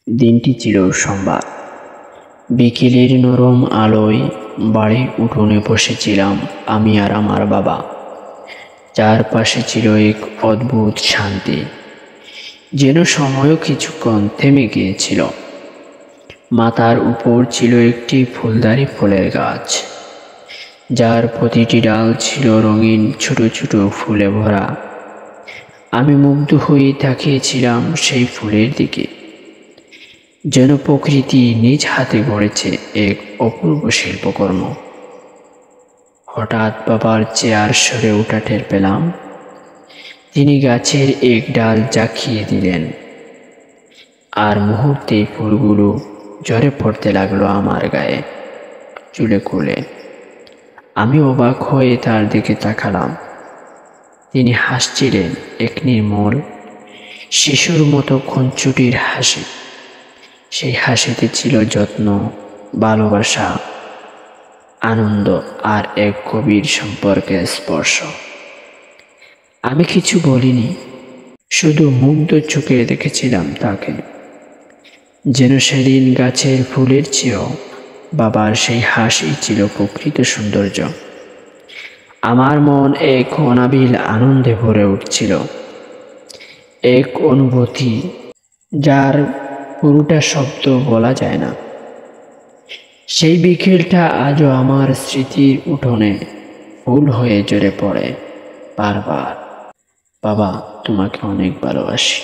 দিনটি ছিল সোমবার। বিকেলের নরম আলোয় বাড়ির উঠোনে বসেছিলাম আমি আর আমার বাবা। চারপাশে ছিল এক অদ্ভুত শান্তি, যেন সময়ও কিছুক্ষণ থেমে গিয়েছিল। মাথার উপর ছিল একটি ফুলদারি ফুলের গাছ, যার প্রতিটি ডাল ছিল রঙিন ছোট ছোট ফুলে ভরা। আমি মুগ্ধ হয়ে তাকিয়েছিলাম সেই ফুলের দিকে, যেন প্রকৃতি নিজ হাতে গড়েছে এক অপূর্ব শিল্পকর্ম। হঠাৎ বাবার চেয়ার সরে ওঠা টের পেলাম। তিনি গাছের এক ডাল জাঁকিয়ে দিলেন, আর মুহূর্তে ফুলগুলো ঝরে পড়তে লাগলো আমার গায়ে, চুলে খুলে। আমি অবাক হয়ে তার দিকে তাকালাম। তিনি হাসছিলেন, এক নির্মল শিশুর মতো খুনচুটির হাসি। সেই হাসিতে ছিল যত্ন, ভালোবাসা, আনন্দ আর এক গভীর সম্পর্কের স্পর্শ। আমি কিছু বলিনি, শুধু মুগ্ধ চোখে দেখেছিলাম তাকে। যেন সেদিন গাছের ফুলের চেয়েও বাবার সেই হাসি ছিল প্রকৃত সৌন্দর্য। আমার মন এক অনাবিল আনন্দে ভরে উঠছিল, এক অনুভূতি যার পুরোটা শব্দ বলা যায় না। সেই বিকেলটা আজও আমার স্মৃতির উঠোনে ফুল হয়ে ঝরে পড়ে বারবার। বাবা, তোমাকে অনেক ভালোবাসি।